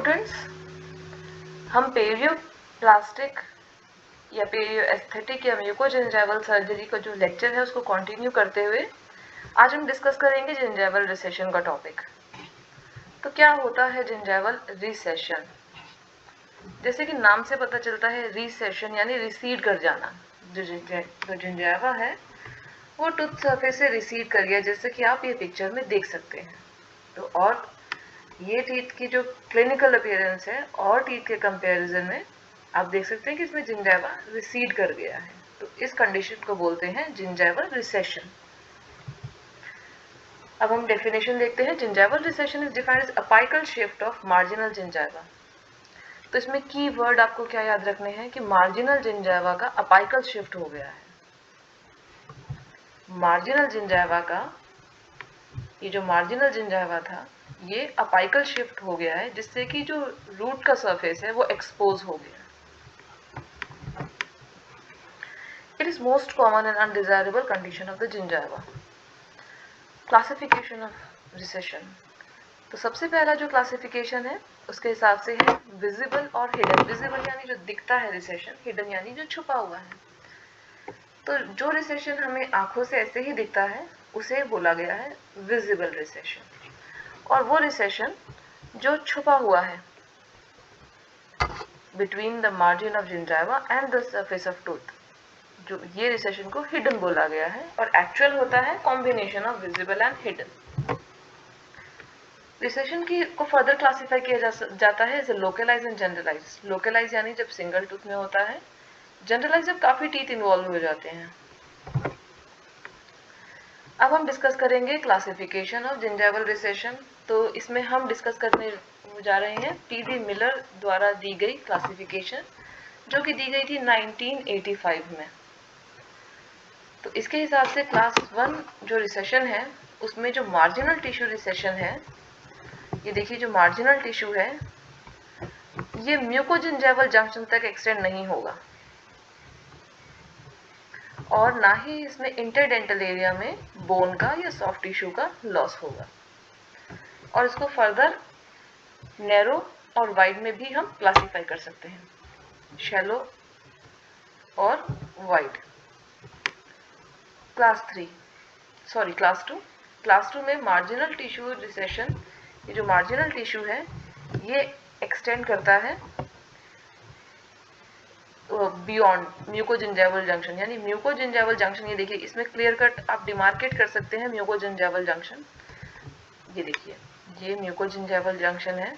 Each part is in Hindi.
स्टूडेंट्स, हम पेरियोप्लास्टिक या पेरियोएस्थेटिक या म्यूकोजिंजाइवल सर्जरी का जो लेक्चर है उसको कंटिन्यू करते हुए आज हम डिस्कस करेंगे जिंजाइवल रिसेशन का टॉपिक। तो क्या होता है जिंजाइवल रिसेशन? जैसे कि नाम से पता चलता है, रिसेशन यानी रिसीड कर जाना। जो जिंजाइवा है वो टूथ सरफेस से रिसीड कर गया, जैसे कि आप ये पिक्चर में देख सकते हैं। तो और ये टीथ की जो क्लिनिकल अपीयरेंस है और टीथ के कंपैरिजन में आप देख सकते हैं कि इसमें जिंजाइवा रिसीड कर गया है। तो इस कंडीशन को बोलते हैं जिंजाइवल रिसेशन। अब हम डेफिनेशन देखते हैं। Gingival recession is defined as apical shift of marginal gingiva. तो इसमें की वर्ड आपको क्या याद रखने हैं कि मार्जिनल जिंजाइवा का अपाइकल शिफ्ट हो गया है। मार्जिनल जिंजाइवा का ये जो मार्जिनल जिंजाइवा था ये अपाइकल शिफ्ट हो गया है, जिससे कि जो रूट का सरफेस है वो एक्सपोज हो गया। It is most common and undesirable condition of the gingiva. Classification of recession. तो सबसे पहला जो क्लासिफिकेशन है उसके हिसाब से है विजिबल और हिडन। विजिबल यानी जो दिखता है रिसेशन, हिडन यानी जो छुपा हुआ है। तो जो रिसेशन हमें आंखों से ऐसे ही दिखता है उसे बोला गया है विजिबल रिसेशन। और वो रिसेशन जो छुपा हुआ है between the margin of gingiva and the surface of tooth, जो ये रिसेशन को हिडन बोला गया है। और एक्चुअल होता है combination of visible and hidden. Recession की को फर्दर क्लासिफाई किया जाता है as localise and generalise. Localise यानी जब सिंगल टूथ में होता है, जनरलाइज जब काफी टीथ इन्वॉल्व हो जाते हैं। अब हम डिस्कस करेंगे क्लासिफिकेशन ऑफ जिंजाइवल रिसेशन। तो इसमें हम डिस्कस करने जा रहे हैं पीडी मिलर द्वारा दी गई क्लासिफिकेशन, जो कि दी गई थी 1985 में। तो इसके हिसाब से क्लास 1 जो रिसेशन है उसमें जो मार्जिनल टिश्यू रिसेशन है, ये देखिए जो मार्जिनल टिश्यू है ये म्यूकोजिंजाइवल जंक्शन तक एक्सटेंड नहीं होगा और ना ही इसमें इंटरडेंटल एरिया में बोन का या सॉफ्ट टिश्यू का लॉस होगा। और इसको फर्दर नैरो और वाइड में भी हम क्लासिफाई कर सकते हैं, शैलो और वाइड। क्लास 2 में मार्जिनल टिश्यू रिसेशन, ये जो मार्जिनल टिश्यू है ये एक्सटेंड करता है बियॉन्ड म्यूकोजिंजाइवल जंक्शन। यानी म्यूकोजिंजाइवल जंक्शन, ये देखिए इसमें क्लियर कट आप डिमार्केट कर सकते हैं म्यूकोजिंजाइवल जंक्शन। ये देखिए ये म्यूकोजिंजाइवल जंक्शन है।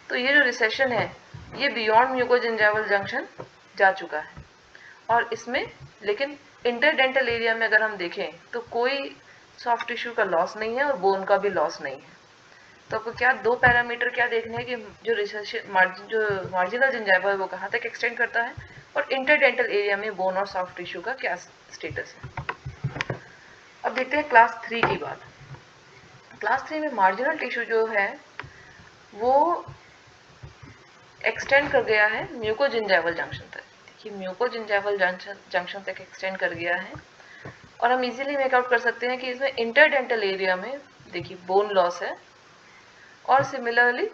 तो ये जो रिसेशन है ये बियॉन्ड म्यूकोजिंजाइवल जंक्शन जा चुका है। और इसमें लेकिन इंटरडेंटल एरिया में अगर हम देखें तो कोई सॉफ्ट टिश्यू का लॉस नहीं है और बोन का भी लॉस नहीं है। तो आपको क्या दो पैरामीटर क्या देखने हैं कि जो रिसेशन जो मार्जिनल जिंजाइवा है वो कहाँ तक एक्सटेंड करता है और इंटरडेंटल एरिया में बोन और सॉफ्ट टिश्यू का क्या स्टेटस है। अब देखते हैं क्लास 3 की बात। क्लास 3 में मार्जिनल टिश्यू जो है वो एक्सटेंड कर गया है म्यूकोजिंजाइवल जंक्शन तक। देखिए म्यूकोजिंजाइवल जंक्शन तक एक्सटेंड कर गया है और हम इजीली मेकआउट कर सकते हैं कि इसमें इंटरडेंटल एरिया में देखिए बोन लॉस है और सिमिलरली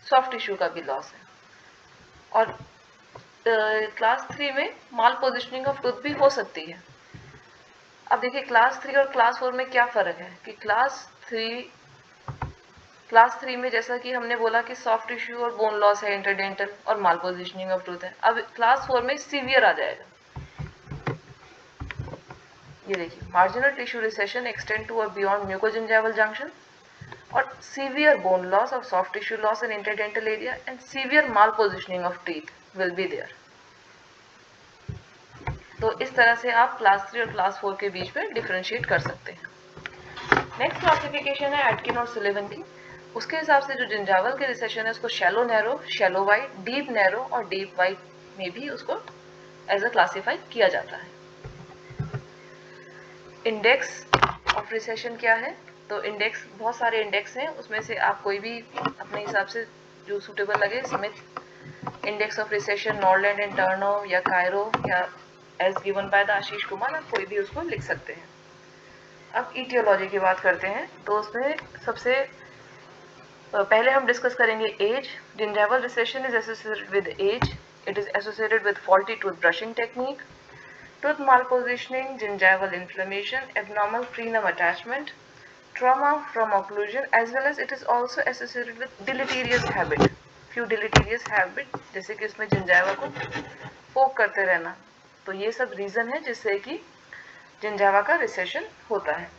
सॉफ्ट टिश्यू का भी लॉस है। और क्लास 3 में माल पोजिशनिंग ऑफ टूथ भी हो सकती है। अब देखिए क्लास 3 और क्लास 4 में क्या फ़र्क है कि क्लास 3 में जैसा कि हमने बोला कि सॉफ्ट टिश्यू और बोन लॉस है इंटरडेंटल और माल पोजिशनिंग ऑफ टूथ है। अब क्लास 4 में सीवियर आ जाएगा। ये देखिए marginal tissue recession extend to और बियॉन्ड म्यूकोजिंजाइवल जंक्शन और severe bone loss or soft tissue loss in interdental area and severe malpositioning of teeth will be there. तो इस तरह से आप क्लास 3 और क्लास 4 के बीच में डिफरेंशिएट कर सकते हैं। नेक्स्ट क्लासिफिकेशन है एटकिन और सुलिवन की। उसके हिसाब से जो जिंजाइवल के रिसेशन है उसको shallow narrow, shallow wide, deep narrow और डीप वाइड में भी उसको एज अ क्लासीफाई किया जाता है। इंडेक्स ऑफ रिसेशन क्या है? तो इंडेक्स बहुत सारे इंडेक्स हैं, उसमें से आप कोई भी अपने हिसाब से जो सूटेबल लगे, Smith index of recession, Norland and Turno या कायरो या as given by the Ashish Kumar, आप कोई भी उसको लिख सकते हैं। अब ईटियोलॉजी की बात करते हैं तो उसमें सबसे पहले हम डिस्कस करेंगे age. Gingival recession is associated with age. It is associated with faulty tooth brushing technique, tooth malpositioning, gingival inflammation, abnormal frenum attachment, trauma from occlusion, as well as it is also associated with deleterious habit. Few deleterious habit, जैसे कि इसमें जिंजाइवा को पोक करते रहना, तो ये सब रीजन है जिससे कि जिंजाइवा का रिसेशन होता है.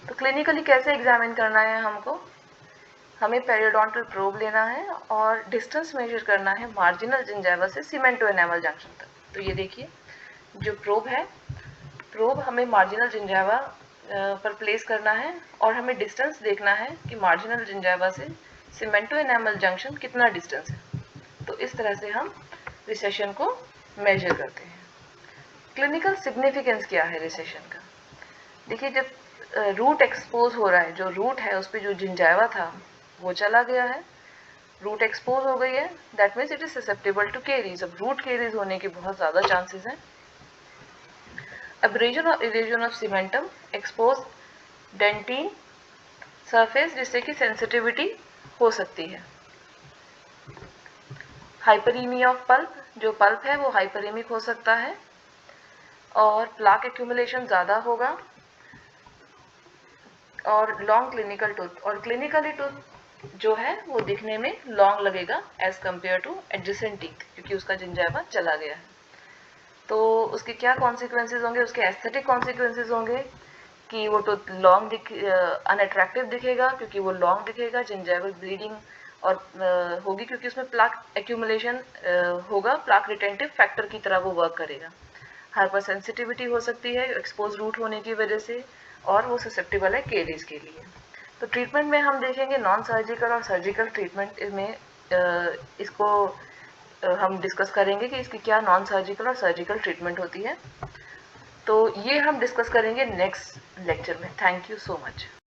तो क्लिनिकली कैसे एग्जामिन करना है हमको? हमें पेरियोडोंटल प्रोब लेना है और डिस्टेंस मेजर करना है मार्जिनल जिंजाइवा से सीमेंटो एनामल जंक्शन तक. तो ये देखिए जो प्रोब है, प्रोब हमें मार्जिनल जिंजाइवा पर प्लेस करना है और हमें डिस्टेंस देखना है कि मार्जिनल जिंजाइवा से सीमेंटो एनामल जंक्शन कितना डिस्टेंस है. तो इस तरह से हम रिसेशन को मेजर करते हैं. क्लिनिकल सिग्निफिकेंस क्या है रिसेशन का? देखिए जब रूट एक्सपोज हो रहा है, जो रूट है उस पर जो जिंजाइवा था वो चला गया है, रूट एक्सपोज हो गई है, that means it is susceptible to caries. अब रूट केरीज होने के बहुत ज़्यादा चांसेस हैं. अब्रेजन और erosion of cementum, expose dentin surface जिससे कि सेंसिटिविटी हो सकती है. हाइपरीमिया ऑफ पल्प, जो पल्प है वो हाइपरीमिक हो सकता है और प्लाक एक्यूमुलेशन ज़्यादा होगा और लॉन्ग क्लिनिकल टूथ, और क्लिनिकली टूथ जो है वो दिखने में लॉन्ग लगेगा as compare to adjacent teeth, क्योंकि उसका जिंजाइवा चला गया है. तो उसके क्या कॉन्सिक्वेंसेज होंगे? उसके एस्थेटिक कॉन्सिक्वेंसेज होंगे कि वो टूथ लॉन्ग अनअट्रैक्टिव दिखेगा, क्योंकि वो लॉन्ग दिखेगा. जिंजाइवल ब्लीडिंग और होगी क्योंकि उसमें प्लाक एक्यूमुलेशन होगा, प्लाक रिटेंटिव फैक्टर की तरह वो वर्क करेगा. हाइपर सेंसिटिविटी हो सकती है एक्सपोज रूट होने की वजह से, और वो ससेप्टेबल है केरीज के लिए. तो ट्रीटमेंट में हम देखेंगे नॉन सर्जिकल और सर्जिकल ट्रीटमेंट में इसको हम डिस्कस करेंगे कि इसकी क्या नॉन सर्जिकल और सर्जिकल ट्रीटमेंट होती है. तो ये हम डिस्कस करेंगे नेक्स्ट लेक्चर में. Thank you so much.